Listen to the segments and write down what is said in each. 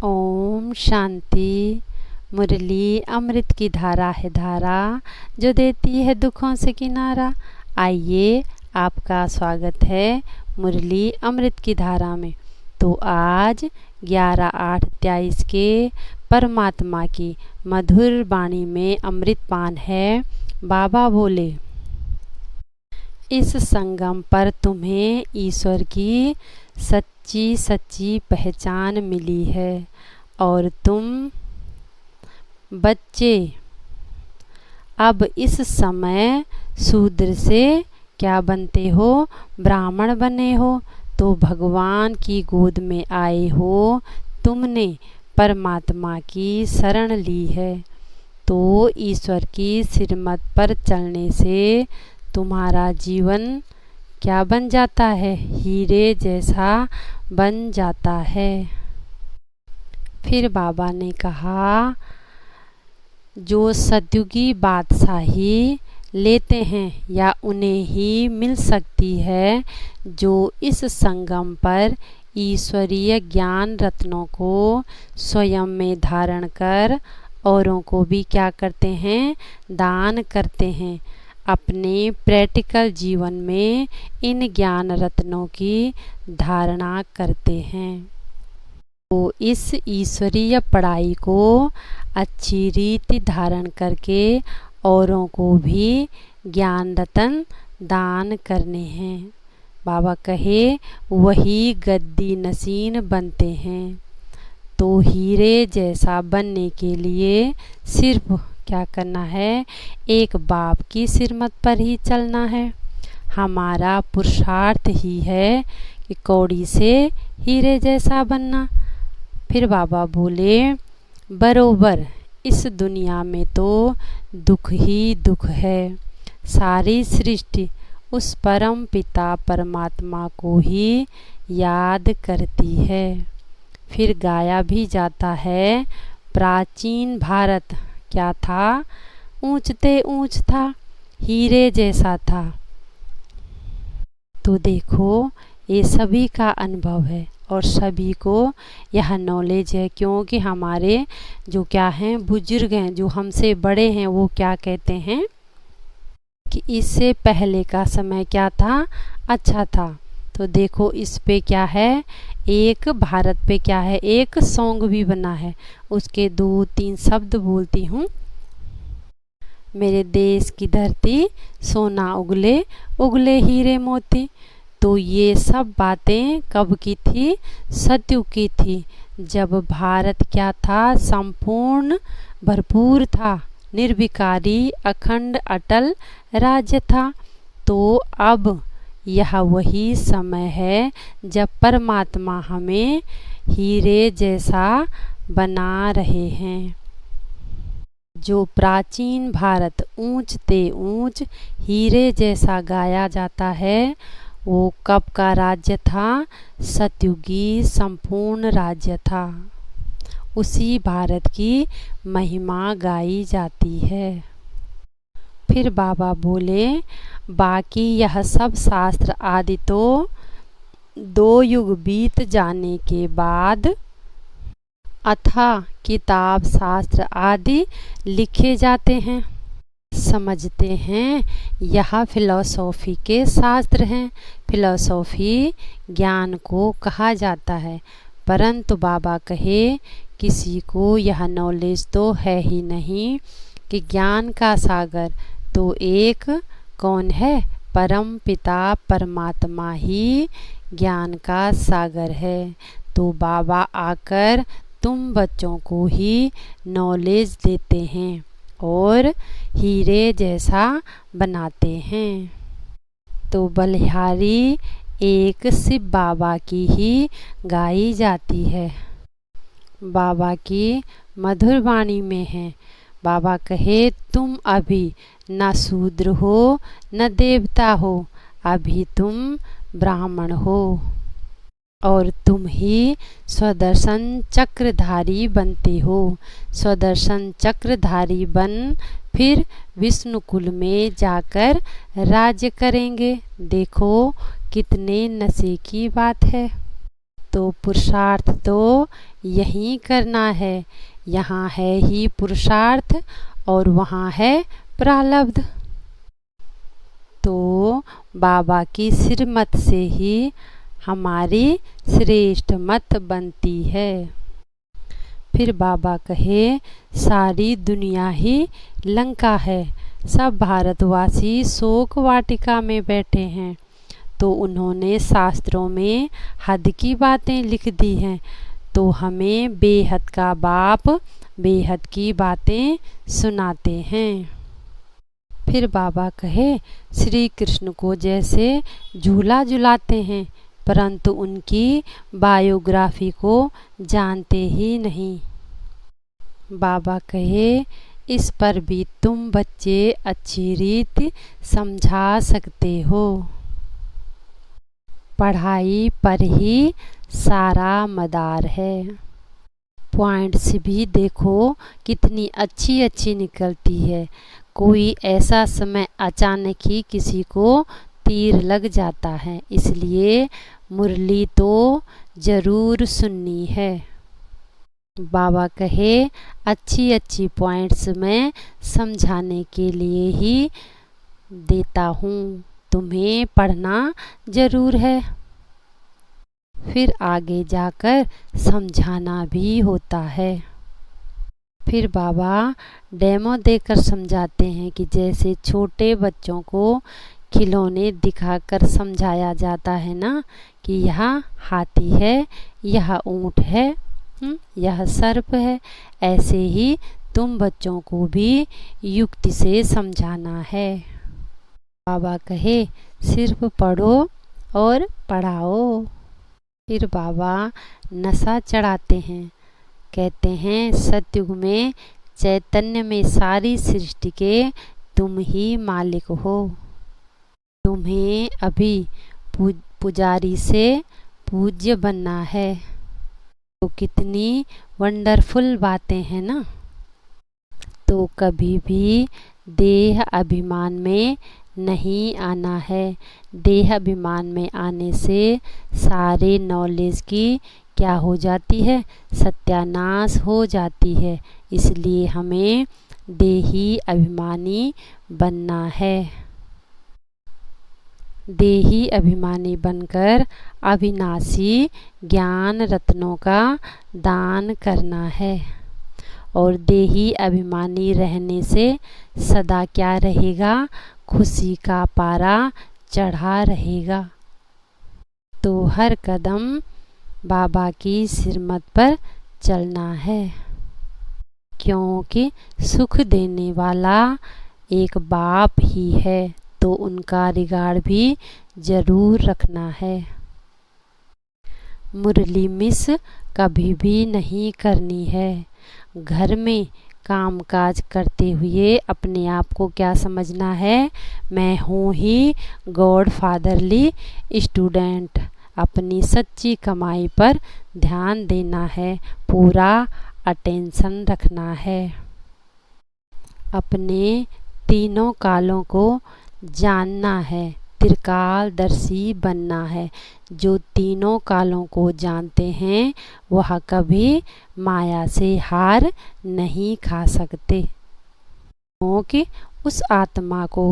ओम शांति। मुरली अमृत की धारा है धारा, जो देती है दुखों से किनारा। आइए, आपका स्वागत है मुरली अमृत की धारा में। तो आज 11/8/23 के परमात्मा की मधुर वाणी में अमृत पान है। बाबा बोले, इस संगम पर तुम्हें ईश्वर की सच्ची सच्ची पहचान मिली है और तुम बच्चे अब इस समय शूद्र से क्या बनते हो, ब्राह्मण बने हो। तो भगवान की गोद में आए हो, तुमने परमात्मा की शरण ली है। तो ईश्वर की श्रीमत पर चलने से तुम्हारा जीवन क्या बन जाता है, हीरे जैसा बन जाता है। फिर बाबा ने कहा, जो सतयुगी बादशाही लेते हैं या उन्हें ही मिल सकती है, जो इस संगम पर ईश्वरीय ज्ञान रत्नों को स्वयं में धारण कर औरों को भी क्या करते हैं, दान करते हैं। अपने प्रैक्टिकल जीवन में इन ज्ञान रत्नों की धारणा करते हैं। तो इस ईश्वरीय पढ़ाई को अच्छी रीति धारण करके औरों को भी ज्ञान रत्न दान करने हैं। बाबा कहे, वही गद्दी नसीन बनते हैं। तो हीरे जैसा बनने के लिए सिर्फ क्या करना है, एक बाप की श्रीमत पर ही चलना है। हमारा पुरुषार्थ ही है कि कौड़ी से हीरे जैसा बनना। फिर बाबा बोले, बरोबर इस दुनिया में तो दुख ही दुख है। सारी सृष्टि उस परम पिता परमात्मा को ही याद करती है। फिर गाया भी जाता है, प्राचीन भारत क्या था, ऊंचते ऊंच था, हीरे जैसा था। तो देखो, ये सभी का अनुभव है और सभी को यह नॉलेज है, क्योंकि हमारे जो क्या हैं, बुजुर्ग हैं, जो हमसे बड़े हैं, वो क्या कहते हैं कि इससे पहले का समय क्या था, अच्छा था। तो देखो, इस पे क्या है, एक भारत पे क्या है, एक सॉन्ग भी बना है। उसके 2-3 शब्द बोलती हूँ। मेरे देश की धरती सोना उगले उगले हीरे मोती। तो ये सब बातें कब की थी, सतयुग की थी, जब भारत क्या था, संपूर्ण भरपूर था, निर्विकारी अखंड अटल राज्य था। तो अब यह वही समय है जब परमात्मा हमें हीरे जैसा बना रहे हैं। जो प्राचीन भारत ऊंचते ऊंच हीरे जैसा गाया जाता है, वो कब का राज्य था, सतयुगी संपूर्ण राज्य था। उसी भारत की महिमा गाई जाती है। फिर बाबा बोले, बाकी यह सब शास्त्र आदि तो 2 युग बीत जाने के बाद अथा किताब शास्त्र आदि लिखे जाते हैं। समझते हैं यह फिलॉसफी के शास्त्र हैं। फिलॉसफी ज्ञान को कहा जाता है, परंतु बाबा कहे, किसी को यह नॉलेज तो है ही नहीं कि ज्ञान का सागर तो एक कौन है, परम पिता परमात्मा ही ज्ञान का सागर है। तो बाबा आकर तुम बच्चों को ही नॉलेज देते हैं और हीरे जैसा बनाते हैं। तो बलिहारी एक शिव बाबा की ही गाई जाती है। बाबा की मधुर वाणी में है। बाबा कहे, तुम अभी न शूद्र हो न देवता हो, अभी तुम ब्राह्मण हो और तुम ही स्वदर्शन चक्रधारी बनते हो। स्वदर्शन चक्रधारी बन फिर विष्णु कुल में जाकर राज्य करेंगे। देखो कितने नशे की बात है। तो पुरुषार्थ तो यही करना है। यहाँ है ही पुरुषार्थ और वहाँ है प्रारब्ध। तो बाबा की श्रीमत से ही हमारी श्रेष्ठ मत बनती है। फिर बाबा कहे, सारी दुनिया ही लंका है, सब भारतवासी शोक वाटिका में बैठे हैं। तो उन्होंने शास्त्रों में हद की बातें लिख दी हैं, तो हमें बेहद का बाप बेहद की बातें सुनाते हैं। फिर बाबा कहे, श्री कृष्ण को जैसे झूला झुलाते हैं, परंतु उनकी बायोग्राफी को जानते ही नहीं। बाबा कहे, इस पर भी तुम बच्चे अच्छी रीत समझा सकते हो। पढ़ाई पर ही सारा मदार है। पॉइंट्स भी देखो कितनी अच्छी अच्छी निकलती है। कोई ऐसा समय अचानक ही किसी को तीर लग जाता है, इसलिए मुरली तो ज़रूर सुननी है। बाबा कहे, अच्छी अच्छी पॉइंट्स मैं समझाने के लिए ही देता हूँ, तुम्हें पढ़ना ज़रूर है। फिर आगे जाकर समझाना भी होता है। फिर बाबा डेमो देकर समझाते हैं कि जैसे छोटे बच्चों को खिलौने दिखाकर समझाया जाता है ना, कि यह हाथी है, यह ऊँट है, यह सर्प है, ऐसे ही तुम बच्चों को भी युक्ति से समझाना है। बाबा कहे, सिर्फ पढ़ो और पढ़ाओ। फिर बाबा नशा चढ़ाते हैं, कहते हैं सतयुग में चैतन्य में सारी सृष्टि के तुम ही मालिक हो। तुम्हें अभी पुजारी से पूज्य बनना है। तो कितनी वंडरफुल बातें हैं ना। तो कभी भी देह अभिमान में नहीं आना है। देह अभिमान में आने से सारे नॉलेज की क्या हो जाती है, सत्यानाश हो जाती है। इसलिए हमें देही अभिमानी बनना है। देही अभिमानी बनकर अविनाशी ज्ञान रत्नों का दान करना है। और देही अभिमानी रहने से सदा क्या रहेगा, खुशी का पारा चढ़ा रहेगा। तो हर कदम बाबा की श्रीमत पर चलना है, क्योंकि सुख देने वाला एक बाप ही है, तो उनका रिगार्ड भी ज़रूर रखना है। मुरली मिस कभी भी नहीं करनी है। घर में कामकाज करते हुए अपने आप को क्या समझना है, मैं हूँ ही गॉड फादरली स्टूडेंट। अपनी सच्ची कमाई पर ध्यान देना है, पूरा अटेंशन रखना है। अपने तीनों कालों को जानना है, त्रिकालदर्शी बनना है। जो तीनों कालों को जानते हैं वह कभी माया से हार नहीं खा सकते, क्योंकि उस आत्मा को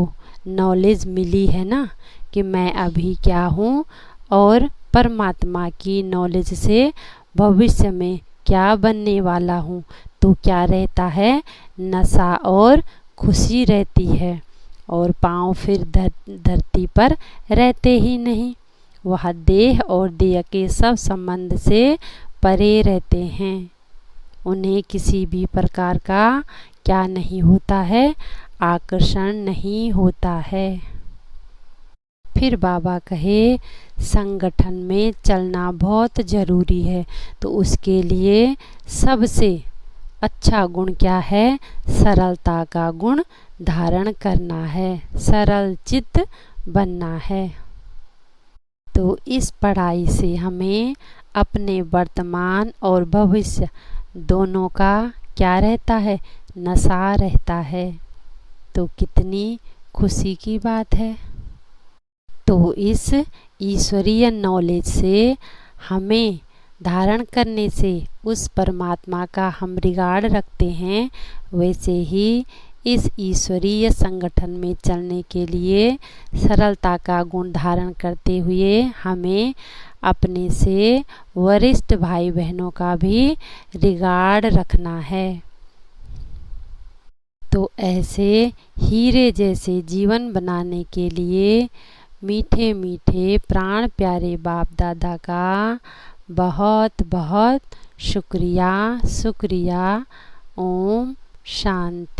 नॉलेज मिली है ना कि मैं अभी क्या हूँ, और परमात्मा की नॉलेज से भविष्य में क्या बनने वाला हूँ। तो क्या रहता है, नशा और खुशी रहती है, और पाँव फिर धरती पर रहते ही नहीं। वह देह और देह के सब संबंध से परे रहते हैं। उन्हें किसी भी प्रकार का क्या नहीं होता है, आकर्षण नहीं होता है। फिर बाबा कहे, संगठन में चलना बहुत ज़रूरी है। तो उसके लिए सबसे अच्छा गुण क्या है, सरलता का गुण धारण करना है, सरल चित्त बनना है। तो इस पढ़ाई से हमें अपने वर्तमान और भविष्य दोनों का क्या रहता है, नशा रहता है। तो कितनी खुशी की बात है। तो इस ईश्वरीय नॉलेज से हमें धारण करने से उस परमात्मा का हम रिगार्ड रखते हैं, वैसे ही इस ईश्वरीय संगठन में चलने के लिए सरलता का गुण धारण करते हुए हमें अपने से वरिष्ठ भाई बहनों का भी रिगार्ड रखना है। तो ऐसे हीरे जैसे जीवन बनाने के लिए मीठे मीठे प्राण प्यारे बाप दादा का बहुत बहुत शुक्रिया। ओम शांति।